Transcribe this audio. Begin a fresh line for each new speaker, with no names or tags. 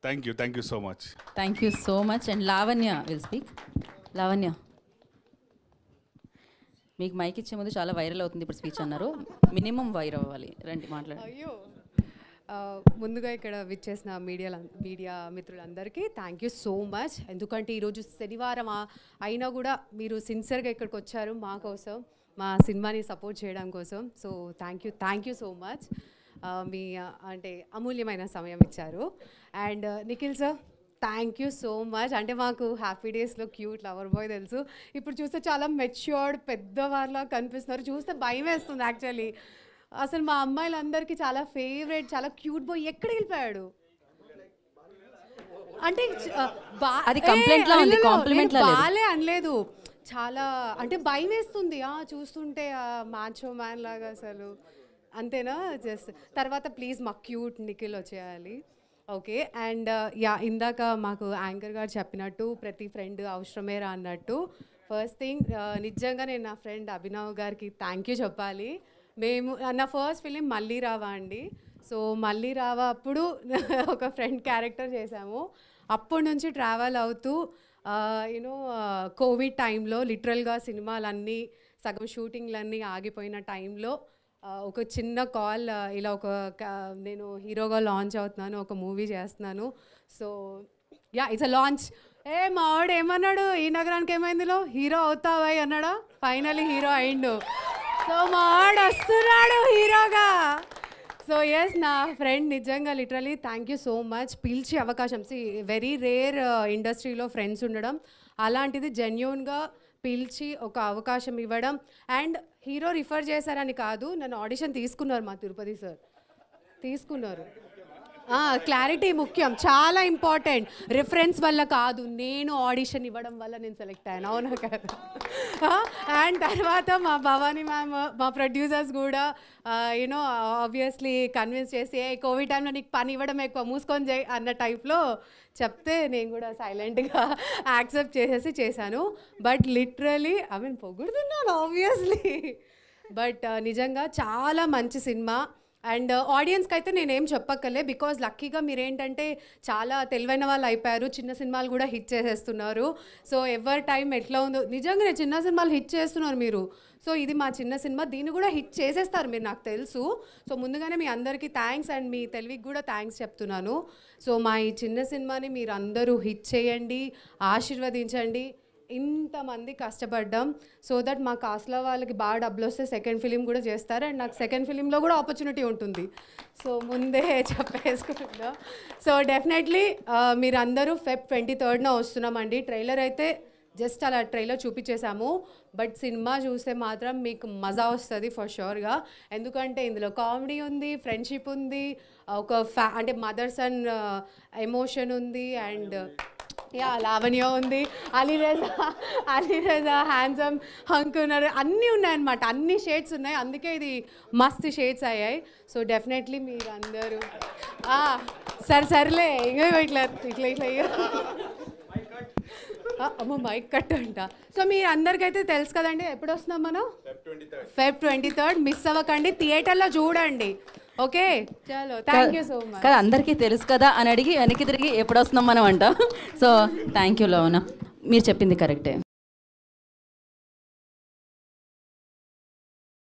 Thank you so much.
Thank you so much. And Lavanya will speak. Lavanya, మీకు mic ఇచ్చే ముందు చాలా వైరల్ అవుతుంది ఇప్పుడు స్పీచ్ అన్నారు, మినిమం వైరల్ అవ్వాలి. రండి మాట్లాడండి.
అయ్యో, ముందుగా ఇక్కడ విచ్చేసిన మీడియా మిత్రులందరికీ థ్యాంక్ యూ సో మచ్. ఎందుకంటే ఈరోజు శనివారం అయినా కూడా మీరు సిన్సియర్గా ఇక్కడికి వచ్చారు మా కోసం, మా సినిమాని సపోర్ట్ చేయడం కోసం. So thank you so much. మీ అంటే అమూల్యమైన సమయం ఇచ్చారు. And Nikhil sir, thank you so much. అంటే మాకు హ్యాపీ డేస్లో క్యూట్ లవర్ బాయ్ తెలుసు, ఇప్పుడు చూస్తే చాలా మెచ్యూర్డ్ పెద్దవాళ్ళ కనిపిస్తున్నారు, చూస్తే భయం వేస్తుంది యాక్చువల్లీ. అసలు మా అమ్మాయిలందరికీ చాలా ఫేవరెట్, చాలా క్యూట్ బాయ్. ఎక్కడ వెళ్ళిపోయాడు అంటే బాలే అనలేదు, చాలా అంటే భయం వేస్తుంది చూస్తుంటే మాచో మ్యాన్ లాగా. అసలు అంతేనా? జస్ట్ తర్వాత ప్లీజ్ మా క్యూట్ నిఖిల్ వచ్చేయాలి. ఓకే. అండ్ ఇందాక మాకు యాంకర్ గారు చెప్పినట్టు ప్రతి ఫ్రెండ్ అవసరమే రా అన్నట్టు, ఫస్ట్ థింగ్ నిజంగా నేను నా ఫ్రెండ్ అభినవ్ గారికి థ్యాంక్ యూ చెప్పాలి. మేము నా ఫస్ట్ ఫిలిం మళ్ళీ రావా అండి. సో మళ్ళీ రావా అప్పుడు ఒక ఫ్రెండ్ క్యారెక్టర్ చేశాము. అప్పటి నుంచి ట్రావెల్ అవుతూ యూనో కోవిడ్ టైంలో లిటరల్గా సినిమాలన్నీ సగం షూటింగ్లన్నీ ఆగిపోయిన టైంలో ఒక చిన్న కాల్, ఇలా నేను హీరోగా లాంచ్ అవుతున్నాను, ఒక మూవీ చేస్తున్నాను. So it's a launch. మా వాడు ఏమన్నాడు, ఈ నగరానికి ఏమైందిలో హీరో అవుతావా అన్నాడా, ఫైనలీ హీరో అయిండు. సో మా వాడు వస్తున్నాడు హీరోగా. సో ఎస్, నా ఫ్రెండ్ నిజంగా literally thank you so much. పిలిచి అవకాశం, వెరీ రేర్ ఇండస్ట్రీలో ఫ్రెండ్స్ ఉండడం, అలాంటిది జెన్యూన్గా పిలిచి ఒక అవకాశం ఇవ్వడం. అండ్ హీరో రిఫర్ చేశారని కాదు, నన్ను ఆడిషన్ తీసుకున్నారు మా తిరుపతి సార్, తీసుకున్నారు. క్లారిటీ ముఖ్యం, చాలా ఇంపార్టెంట్. రిఫరెన్స్ వల్ల కాదు, నేను ఆడిషన్ ఇవ్వడం వల్ల నేను సెలెక్ట్ అయ్యాను, అవునా కదా? అండ్ తర్వాత మా భవానీ మ్యామ్, మా ప్రొడ్యూసర్స్ కూడా యూనో ఆబ్వియస్లీ కన్విన్స్ చేసి కోవిడ్ టైంలో నీకు పని ఇవ్వడం ఎక్కువ, మూసుకొని చేయి అన్న టైప్లో చెప్తే నేను కూడా సైలెంట్గా యాక్సెప్ట్ చేశాను. బట్ లిటరలీ పొగుడుతున్నాను ఆబ్వియస్లీ, బట్ నిజంగా చాలా మంచి సినిమా. అండ్ ఆడియన్స్కి అయితే నేనేం చెప్పక్కర్లే, బికాజ్ లక్కీగా మీరేంటంటే చాలా తెలివైన వాళ్ళు అయిపోయారు, చిన్న సినిమాలు కూడా హిట్ చేసేస్తున్నారు. సో ఎవరి టైం ఎట్లా ఉందో, నిజంగానే చిన్న సినిమాలు హిట్ చేస్తున్నారు మీరు. సో ఇది మా చిన్న సినిమా, దీన్ని కూడా హిట్ చేసేస్తారు మీరు, నాకు తెలుసు. సో ముందుగానే మీ అందరికీ థ్యాంక్స్, అండ్ మీ తెలివికి కూడా థ్యాంక్స్ చెప్తున్నాను. సో మా ఈ చిన్న సినిమాని మీరు అందరూ హిట్ చేయండి, ఆశీర్వదించండి. ఇంతమంది కష్టపడ్డాం సో దట్ మా కాస్ట్లో వాళ్ళకి బాగా డబ్బులు వస్తే సెకండ్ ఫిలిం కూడా చేస్తారు, అండ్ నాకు సెకండ్ ఫిలింలో కూడా ఆపర్చునిటీ ఉంటుంది. సో ముందే చెప్పేసుకుంటున్నా. సో డెఫినెట్లీ మీరందరూ Feb 23న వస్తున్నామండి. ట్రైలర్ అయితే జస్ట్ అలా ట్రైలర్ చూపించేశాము, బట్ సినిమా చూస్తే మాత్రం మీకు మజా వస్తుంది ఫర్ షూర్గా. ఎందుకంటే ఇందులో కామెడీ ఉంది, ఫ్రెండ్షిప్ ఉంది, ఒక అంటే మదర్ సన్ ఎమోషన్ ఉంది, అండ్ లావణ్య ఉంది, అలీరజా హ్యాండ్సమ్ హంక్ ఉన్నారు, అన్నీ ఉన్నాయన్నమాట, అన్ని షేడ్స్ ఉన్నాయి, అందుకే ఇది మస్తు షేడ్స్ అయ్యాయి. సో డెఫినెట్లీ మీరు అందరూ సర్లే ఇంకా ఇట్లా ఇట్లా ఇట్లా అమ్మ మైక్ కట్ అంట. సో మీరు అందరికైతే తెలుసు కదండి, ఎప్పుడు వస్తున్నాం మనం, Feb 23 మిస్ అవ్వకండి, థియేటర్లో చూడండి. ఓకే, చలో థ్యాంక్ యూ సో మచ్.
కదా అందరికీ తెలుసు కదా అని అడిగి వెనక్కి తిరిగి ఎప్పుడు వస్తున్నాం మనం అంట. సో థ్యాంక్ యూ లవణ, మీరు చెప్పింది కరెక్టే.